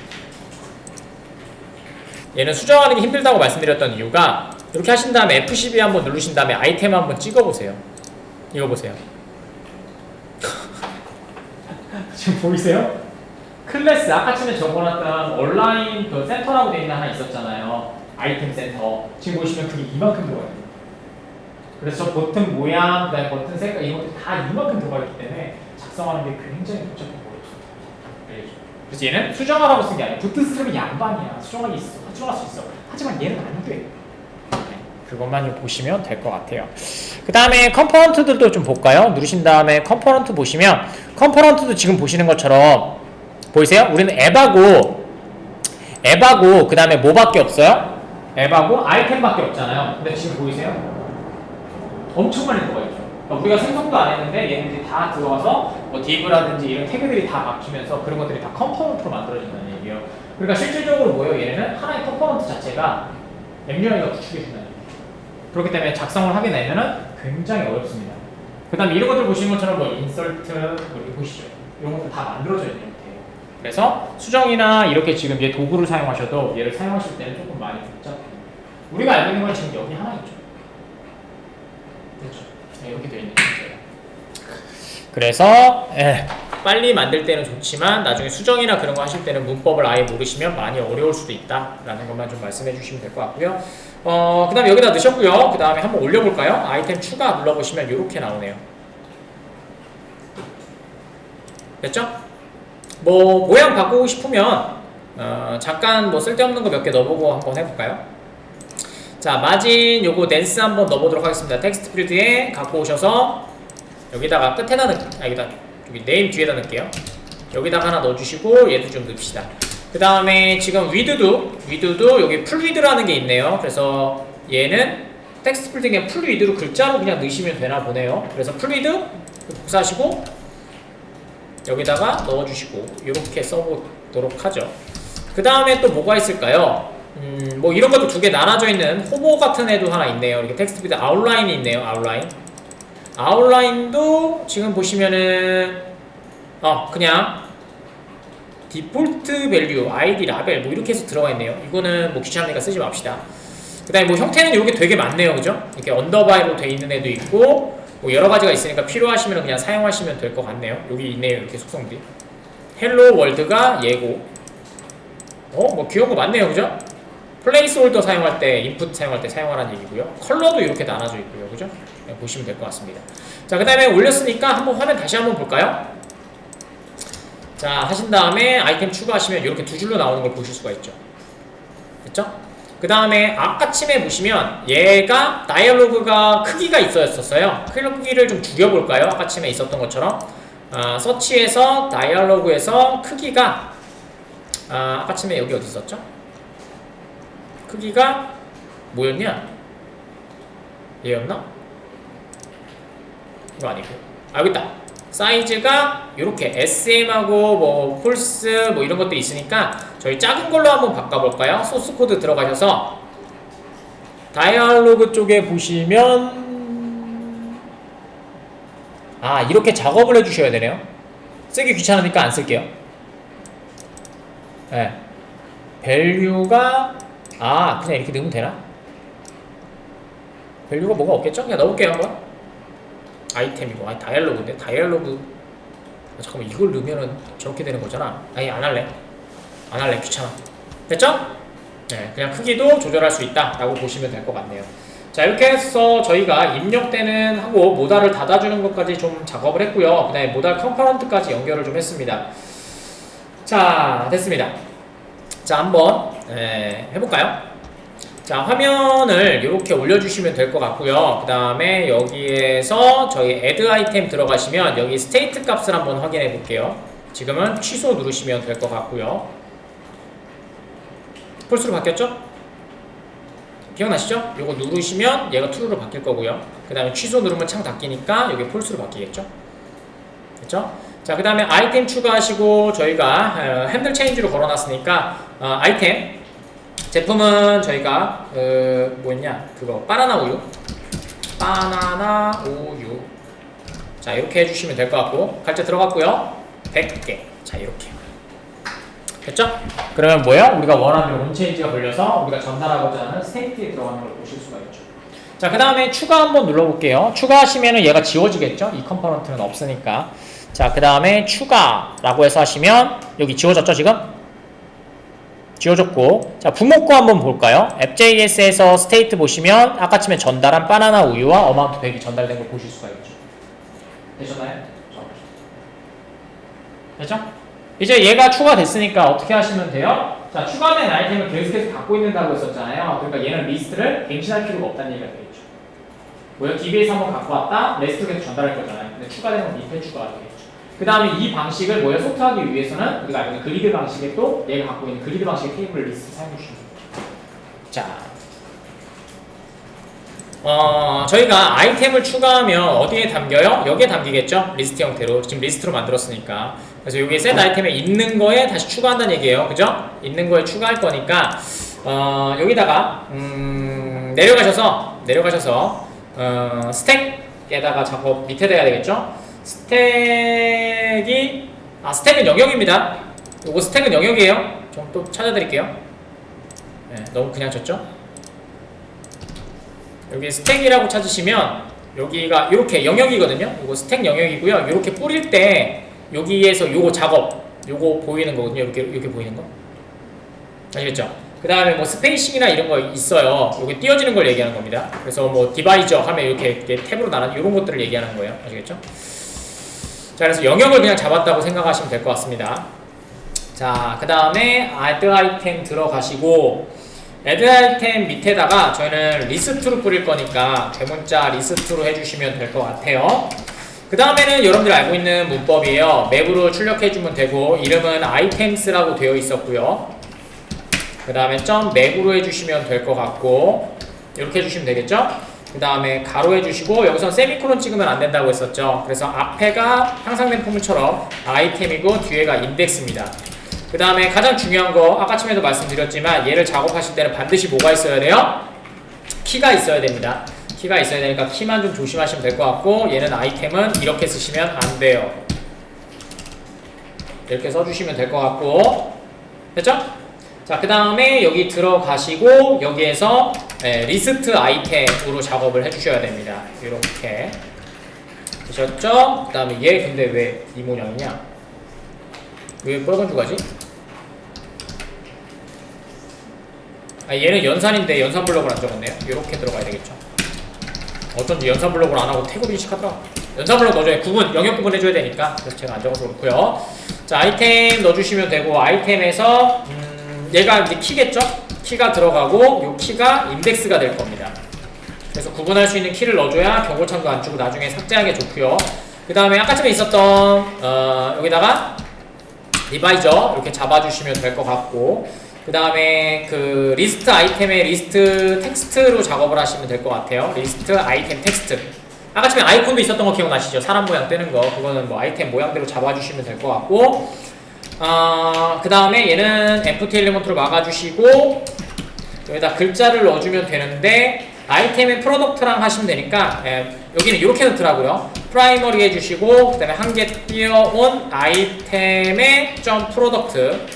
얘는 수정하는 게 힘들다고 말씀드렸던 이유가 이렇게 하신 다음에 F12 한번 누르신 다음에 아이템 한번 찍어보세요. 이거 보세요. 지금 보이세요? 클래스 아까 전에 적어놨던 온라인 그 센터라고 되어 있는 하나 있었잖아요. 아이템 센터. 지금 보시면 그게 이만큼 들어가요. 그래서 저 버튼 모양, 그다음에 버튼 색깔 이런 것들 다 이만큼 들어가 있기 때문에 작성하는 게 굉장히 복잡하고 어렵습니다. 그래서 얘는 수정하라고 쓴 게 아니에요. 부트스트랩이 양반이야. 수정할 수 있어. 하지만 얘는 안 돼. 그것만 좀 보시면 될 것 같아요. 그 다음에 컴포넌트들도 좀 볼까요? 누르신 다음에 컴포넌트 보시면 컴포넌트도 지금 보시는 것처럼 보이세요? 우리는 앱하고 그 다음에 뭐밖에 없어요? 앱하고 아이템밖에 없잖아요. 근데 지금 보이세요? 엄청 많이 들어가 있죠. 그러니까 우리가 생성도 안 했는데 얘네들이 다 들어가서 뭐 div라든지 이런 태그들이 다 막히면서 그런 것들이 다 컴포넌트로 만들어진다는 얘기예요. 그러니까 실질적으로 뭐예요? 얘네는 하나의 컴포넌트 자체가 MUI가 구축해준다는 얘기예요. 그렇기 때문에 작성을 하게 되면은 굉장히 어렵습니다. 그 다음에 이런 것들 보시는 것처럼 뭐 인설트 이렇게 보시죠. 이런 것들 다 만들어져 있는 형태예요. 그래서 수정이나 이렇게 지금 얘 도구를 사용하셔도 얘를 사용하실 때는 조금 많이 복잡해요. 우리가 알고 있는 건 지금 여기 하나 있죠. 그렇죠. 네, 이렇게 되어 있는 형태예요. 그래서 빨리 만들 때는 좋지만 나중에 수정이나 그런 거 하실 때는 문법을 아예 모르시면 많이 어려울 수도 있다라는 것만 좀 말씀해 주시면 될 것 같고요. 그 다음에 여기다 넣으셨고요. 그 다음에 한번 올려볼까요? 아이템 추가 눌러보시면 이렇게 나오네요. 됐죠? 뭐 모양 바꾸고 싶으면 잠깐 뭐 쓸데없는 거 몇 개 넣어보고 한번 해볼까요? 자, 마진 요거 댄스 한번 넣어보도록 하겠습니다. 텍스트 필드에 갖고 오셔서 여기다가 끝에다 여기다 여기 네임 뒤에다 넣을게요. 여기다가 하나 넣어주시고 얘도 좀 넣읍시다. 그 다음에 지금 위드도 여기 풀위드라는 게 있네요. 그래서 얘는 텍스트 필드 그냥 풀위드로 글자로 그냥 넣으시면 되나 보네요. 그래서 풀위드 복사하시고 여기다가 넣어주시고 이렇게 써보도록 하죠. 그 다음에 또 뭐가 있을까요? 뭐 이런 것도 두 개 나눠져 있는 호보 같은 애도 하나 있네요. 이렇게 텍스트 필드 아웃라인이 있네요. 아웃라인도 지금 보시면은 그냥 디폴트 밸류, 아이디, 라벨 뭐 이렇게 해서 들어가 있네요. 이거는 뭐 귀찮으니까 쓰지 맙시다. 그 다음에 뭐 형태는 이렇게 되게 많네요. 그죠? 이렇게 언더바이로 돼 있는 애도 있고 뭐 여러 가지가 있으니까 필요하시면 그냥 사용하시면 될 것 같네요. 여기 있네요. 이렇게 속성들이. 헬로 월드가 얘고 뭐 귀여운 거 많네요. 그죠? 플레이스홀더 사용할 때, 인풋 사용할 때 사용하라는 얘기고요. 컬러도 이렇게 나눠져 있고요. 그죠? 보시면 될 것 같습니다. 자, 그 다음에 올렸으니까 한번 화면 다시 한번 볼까요? 자, 하신 다음에 아이템 추가하시면 이렇게 두 줄로 나오는 걸 보실 수가 있죠. 됐죠? 그 다음에 아까침에 보시면 얘가 다이얼로그가 크기가 있었어요. 크기를 좀 줄여볼까요? 아까침에 있었던 것처럼 서치에서 다이얼로그에서 크기가 아까침에 여기 어디 있었죠? 크기가 뭐였냐? 얘였나? 이거 아니고 여기 있다. 사이즈가 이렇게 SM하고 뭐 폴스 뭐 이런 것들이 있으니까 저희 작은 걸로 한번 바꿔볼까요? 소스 코드 들어가셔서 다이얼로그 쪽에 보시면 이렇게 작업을 해주셔야 되네요. 쓰기 귀찮으니까 안 쓸게요. 네. 밸류가 그냥 이렇게 넣으면 되나? 밸류가 뭐가 없겠죠? 그냥 넣어볼게요 한번. 아이템이고 다이얼로그인데 다이얼로그 잠깐만 이걸 넣으면은 저렇게 되는 거잖아. 아니 안 할래 귀찮아. 됐죠? 네, 그냥 크기도 조절할 수 있다 라고 보시면 될 것 같네요. 자, 이렇게 해서 저희가 입력되는 하고 모달을 닫아주는 것까지 좀 작업을 했고요. 그 다음에 모달 컴포넌트까지 연결을 좀 했습니다. 자, 됐습니다. 자, 한번 해볼까요? 자, 화면을 이렇게 올려주시면 될 것 같고요. 그 다음에 여기에서 저희 add 아이템 들어가시면 여기 스테이트 값을 한번 확인해 볼게요. 지금은 취소 누르시면 될 것 같고요. 폴스로 바뀌었죠? 기억나시죠? 요거 누르시면 얘가 true로 바뀔 거고요. 그 다음에 취소 누르면 창 닫히니까 여기 폴스로 바뀌겠죠? 됐죠? 자, 그 다음에 아이템 추가하시고 저희가 핸들 체인지로 걸어놨으니까 아이템 제품은 저희가 뭐였냐 그거 바나나 우유 자 이렇게 해주시면 될 것 같고 칼자 들어갔고요 100개 자 이렇게 됐죠? 그러면 뭐예요? 우리가 원하는 온체인지가 걸려서 우리가 전달하고자 하는 스테이트에 들어가는 걸 보실 수가 있죠. 자, 그 다음에 추가 한번 눌러볼게요. 추가하시면은 얘가 지워지겠죠? 이 컴포넌트는 없으니까. 자, 그 다음에 추가라고 해서 하시면 여기 지워졌죠 지금? 지워졌고 자 부모 거 한번 볼까요? 앱.js에서 스테이트 보시면 아까쯤에 전달한 바나나 우유와 어마운트 100이 전달된 걸 보실 수가 있죠. 되셨나요? 됐죠? 이제 얘가 추가됐으니까 어떻게 하시면 돼요? 자, 추가된 아이템을 계속해서 갖고 있는다고 했었잖아요. 그러니까 얘는 리스트를 갱신할 필요가 없다는 얘기가 되겠죠. 뭐요? DB에서 한번 갖고 왔다? 레스트로 계속 전달할 거잖아요. 근데 추가되는 건 밑에 추가가 되겠죠. 그 다음에 이 방식을 뭐예요? 소트하기 위해서는 우리가 알고 있는 그리드 방식에 또 얘가 갖고 있는 그리드 방식의 테이블 리스트 사용해 주시면 돼요. 자. 저희가 아이템을 추가하면 어디에 담겨요? 여기에 담기겠죠? 리스트 형태로. 지금 리스트로 만들었으니까. 그래서 여기에 셋 아이템에 있는 거에 다시 추가한다는 얘기예요. 그죠? 있는 거에 추가할 거니까, 여기다가, 내려가셔서, 스택에다가 작업 밑에다 해야 되겠죠? 스택은 영역입니다. 요거 스택은 영역이에요. 좀 또 찾아드릴게요. 네, 너무 그냥 쳤죠? 여기 스택이라고 찾으시면 여기가 이렇게 영역이거든요. 이거 스택 영역이고요. 이렇게 뿌릴 때 여기에서 요거 작업, 요거 보이는 거거든요. 이렇게 보이는 거. 아시겠죠? 그 다음에 뭐 스페이싱이나 이런 거 있어요. 여기 띄어지는 걸 얘기하는 겁니다. 그래서 뭐 디바이저 하면 이렇게 탭으로 나눠 이런 것들을 얘기하는 거예요. 아시겠죠? 자, 그래서 영역을 그냥 잡았다고 생각하시면 될 것 같습니다. 자, 그 다음에 add 아이템 들어가시고 add 아이템 밑에다가 저희는 리스트로 뿌릴 거니까 대문자 리스트로 해주시면 될 것 같아요. 그 다음에는 여러분들 알고 있는 문법이에요. 맵으로 출력해주면 되고 이름은 items라고 되어 있었고요. 그 다음에 .map으로 해주시면 될 것 같고 이렇게 해주시면 되겠죠? 그 다음에 가로 해주시고 여기서 세미콜론 찍으면 안 된다고 했었죠. 그래서 앞에가 향상된 포문처럼 아이템이고 뒤에가 인덱스입니다. 그 다음에 가장 중요한 거 아까쯤에도 말씀드렸지만 얘를 작업하실 때는 반드시 뭐가 있어야 돼요? 키가 있어야 됩니다. 키가 있어야 되니까 키만 좀 조심하시면 될 것 같고 얘는 아이템은 이렇게 쓰시면 안 돼요. 이렇게 써주시면 될 것 같고 됐죠? 자, 그 다음에 여기 들어가시고 여기에서 리스트 아이템으로 작업을 해주셔야 됩니다. 이렇게 되셨죠? 그 다음에 얘 근데 왜 이 모양이냐? 왜 빨간 주가지? 얘는 연산인데 연산 블록을 안 적었네요. 이렇게 들어가야 되겠죠. 어쩐지 연산 블록을 안 하고 태그를 인식하더라. 연산 블록 넣어줘야 영역 구분 해줘야 되니까. 그래서 제가 안 적어서 그렇고요. 자, 아이템 넣어주시면 되고 아이템에서 얘가 이제 키겠죠? 키가 들어가고 요 키가 인덱스가 될 겁니다. 그래서 구분할 수 있는 키를 넣어줘야 경고창도 안 주고 나중에 삭제하기 좋고요. 그 다음에 아까쯤에 있었던 여기다가 디바이저 이렇게 잡아주시면 될 것 같고 그 다음에 그 리스트 아이템의 리스트 텍스트로 작업을 하시면 될 것 같아요. 리스트 아이템 텍스트 아까쯤에 아이콘도 있었던 거 기억나시죠? 사람 모양 뜨는 거 그거는 뭐 아이템 모양대로 잡아주시면 될 것 같고 그 다음에 얘는 empty element로 막아주시고 여기다 글자를 넣어주면 되는데 아이템의 프로덕트랑 하시면 되니까 여기는 이렇게 넣더라고요. 프라이머리 해주시고 그 다음에 한 개 띄어온 아이템의 프로덕트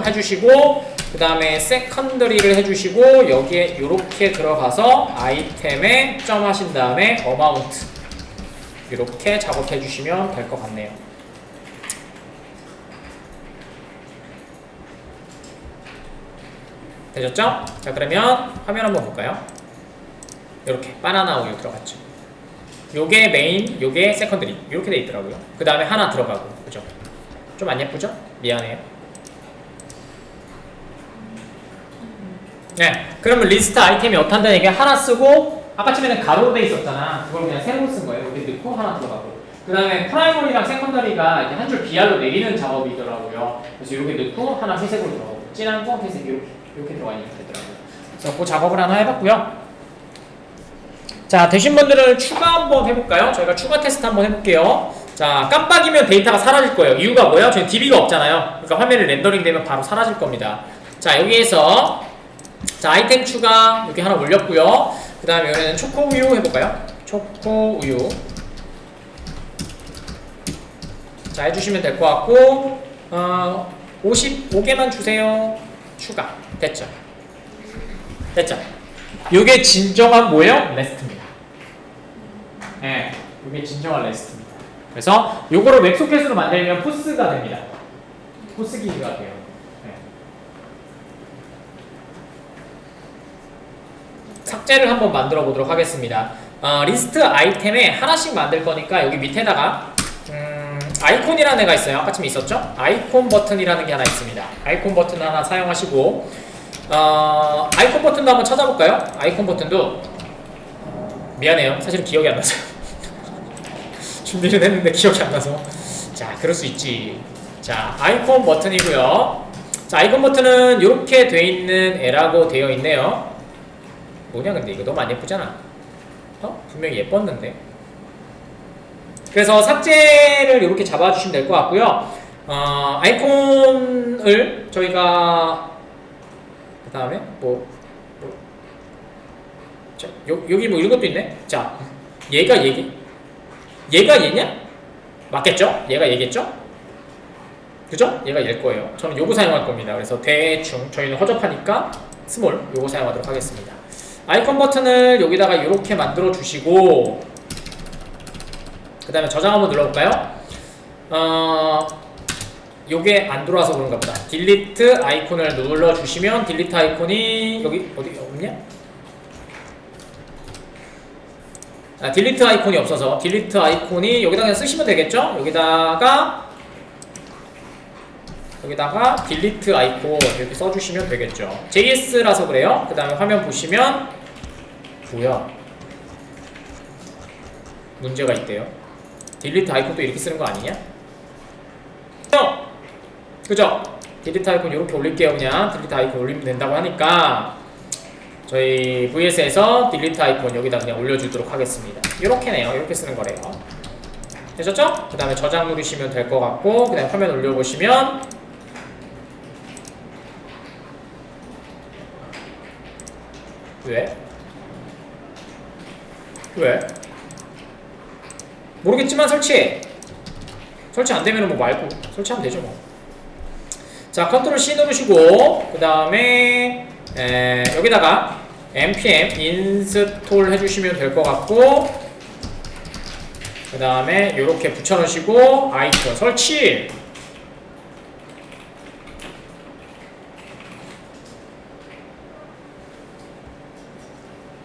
해주시고 그 다음에 세컨더리를 해주시고 여기에 이렇게 들어가서 아이템에 점 하신 다음에 어마운트 이렇게 작업해 주시면 될 것 같네요. 되셨죠? 자, 그러면 화면 한번 볼까요? 이렇게 바나나 우유 들어갔죠. 요게 메인, 요게 세컨더리 이렇게 돼 있더라고요. 그 다음에 하나 들어가고 그죠? 좀 안 예쁘죠? 미안해요. 네, 그러면 리스트 아이템이 어떻다는 얘기 하나 쓰고 아까쯤에는 가로로 돼 있었잖아. 그걸 그냥 세로 쓴 거예요. 이렇게 넣고 하나 들어가고. 그 다음에 프라이머리랑 세컨더리가 한 줄 BR로 내리는 작업이더라고요. 그래서 이렇게 넣고 하나 회색으로 들어가고 진한 거 회색 이렇게 들어가 있는 되더라고요. 그래서 그 작업을 하나 해봤고요. 자, 되신 분들은 추가 한번 해볼까요? 저희가 추가 테스트 한번 해볼게요. 자, 깜빡이면 데이터가 사라질 거예요. 이유가 뭐야? 저희 DB가 없잖아요. 그러니까 화면이 렌더링 되면 바로 사라질 겁니다. 자, 여기에서 자, 아이템 추가 여기 하나 올렸고요. 그 다음에 여기는 초코우유 해볼까요? 초코우유 자, 해주시면 될 것 같고 55개만 주세요. 추가 됐죠? 됐죠? 이게 진정한 뭐예요? 레스트입니다. 네, 이게 진정한 레스트입니다. 그래서 요거를 웹소켓으로 만들면 포스가 됩니다. 포스 기기가 돼요. 네. 삭제를 한번 만들어 보도록 하겠습니다. 리스트 아이템에 하나씩 만들 거니까 여기 밑에다가 아이콘이라는 애가 있어요. 아까쯤에 있었죠? 아이콘 버튼이라는 게 하나 있습니다. 아이콘 버튼 하나 사용하시고 아이콘 버튼도 한번 찾아볼까요? 아이콘 버튼도 미안해요. 사실은 기억이 안 나서요. 준비를 했는데 기억이 안 나서 자, 그럴 수 있지. 자, 아이콘 버튼이고요. 자, 아이콘 버튼은 이렇게 돼 있는 애라고 되어 있네요. 뭐냐 근데 이거 너무 안 예쁘잖아. 분명히 예뻤는데. 그래서 삭제를 이렇게 잡아주시면 될 것 같고요. 아이콘을 저희가 그 다음에 자, 여기 뭐 이런 것도 있네. 자, 얘가 얘냐? 맞겠죠? 얘가 얘겠죠? 그죠? 얘가 얘일 거예요. 저는 요거 사용할 겁니다. 그래서 대충 저희는 허접하니까 스몰 요거 사용하도록 하겠습니다. 아이콘 버튼을 여기다가 이렇게 만들어 주시고 그 다음에 저장 한번 눌러볼까요? 요게 안 들어와서 그런가 보다. 딜리트 아이콘을 눌러주시면 딜리트 아이콘이 여기 어디 없냐? 딜리트 아이콘이 없어서 딜리트 아이콘이 여기다 그냥 쓰시면 되겠죠? 여기다가 딜리트 아이콘 이렇게 써주시면 되겠죠. JS라서 그래요. 그 다음에 화면 보시면 뭐야? 문제가 있대요. 딜리트 아이콘도 이렇게 쓰는 거 아니냐? 그죠? 딜리트 아이콘 이렇게 올릴게요. 그냥 딜리트 아이콘 올리면 된다고 하니까 저희 VS에서 딜리트 아이콘 여기다 그냥 올려주도록 하겠습니다. 이렇게네요. 이렇게 쓰는 거래요. 되셨죠? 그 다음에 저장 누르시면 될 것 같고 그 다음에 화면 올려보시면 왜? 모르겠지만 설치 안 되면 뭐 말고 설치하면 되죠 뭐. 자, 컨트롤 C 누르시고 그 다음에 여기다가 npm install 해주시면 될 것 같고 그 다음에 이렇게 붙여놓으시고 아이콘 설치.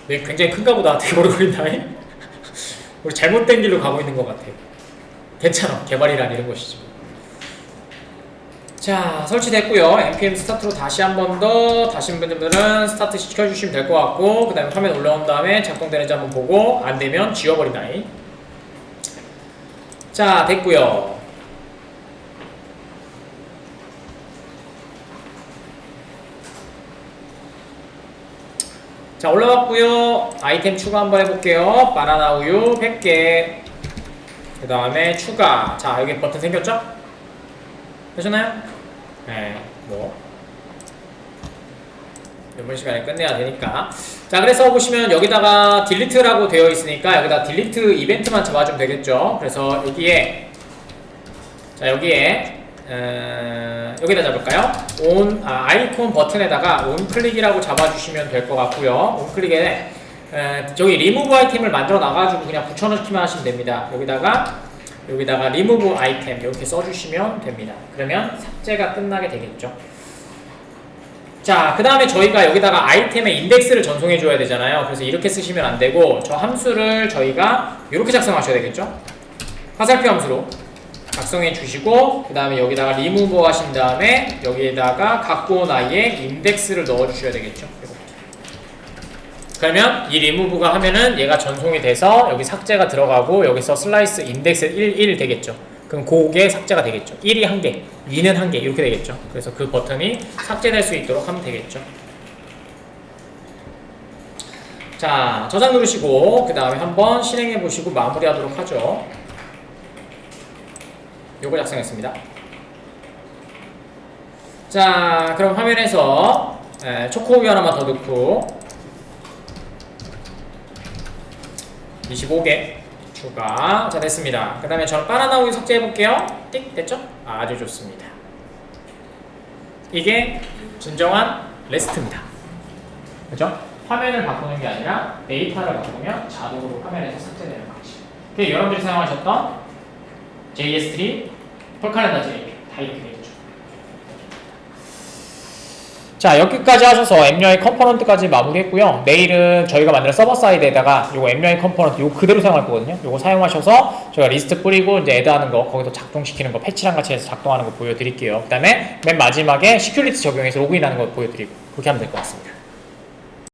네, 굉장히 큰가 보다. 되게 오래 걸린다. 우리 잘못된 길로 가고 있는 것 같아. 괜찮아. 개발이란 이런 것이지. 자, 설치됐고요. npm 스타트로 다시 한 번 더 다신 분들은 스타트 시켜주시면 될 것 같고 그 다음에 화면 올라온 다음에 작동되는지 한번 보고 안 되면 지워버린다. 자, 됐고요. 자, 올라왔고요. 아이템 추가 한번 해볼게요. 바나나 우유 100개 그 다음에 추가. 자, 여기 버튼 생겼죠? 되셨나요? 네, 이번 시간에 끝내야 되니까. 자, 그래서 보시면 여기다가 딜리트라고 되어 있으니까 여기다 딜리트 이벤트만 잡아주면 되겠죠. 그래서 여기에 자, 여기다 잡을까요? 아이콘 버튼에다가 온클릭이라고 잡아주시면 될 것 같고요. 온클릭에 저기 리무브 아이템을 만들어 놔가지고 그냥 붙여넣기만 하시면 됩니다. 여기다가 리무브 아이템 이렇게 써주시면 됩니다. 그러면 삭제가 끝나게 되겠죠. 자, 그 다음에 저희가 여기다가 아이템의 인덱스를 전송해 줘야 되잖아요. 그래서 이렇게 쓰시면 안 되고 저 함수를 저희가 이렇게 작성하셔야 되겠죠. 화살표 함수로 작성해 주시고 그 다음에 여기다가 리무브 하신 다음에 여기에다가 갖고 온 아이의 인덱스를 넣어 주셔야 되겠죠. 그러면 이 리무브가 하면은 얘가 전송이 돼서 여기 삭제가 들어가고 여기서 슬라이스 인덱스 1 되겠죠. 그럼 그게 삭제가 되겠죠. 1이 한 개, 2는 한 개 이렇게 되겠죠. 그래서 그 버튼이 삭제될 수 있도록 하면 되겠죠. 자, 저장 누르시고 그 다음에 한번 실행해 보시고 마무리하도록 하죠. 요거 작성했습니다. 자, 그럼 화면에서 초코우유 하나만 더 넣고 25개 추가. 자, 됐습니다. 그 다음에 저는 바나나 우유 삭제해 볼게요. 띡 됐죠? 아주 좋습니다. 이게 진정한 레스트입니다. 그죠? 화면을 바꾸는 게 아니라 데이터를 바꾸면 자동으로 화면에서 삭제되는 방식. 그게 여러분들이 사용하셨던 JS3, 폴칼렌더 JP 다 이렇게 되겠죠. 자, 여기까지 하셔서 MUI 컴포넌트까지 마무리했고요. 내일은 저희가 만든 서버 사이드에다가 요거 MUI 컴포넌트 요거 그대로 사용할 거거든요. 요거 사용하셔서 저희가 리스트 뿌리고 이제 애드하는 거 거기서 작동시키는 거 패치랑 같이 해서 작동하는 거 보여드릴게요. 그 다음에 맨 마지막에 시큐리티 적용해서 로그인하는 거 보여드리고 그렇게 하면 될 것 같습니다.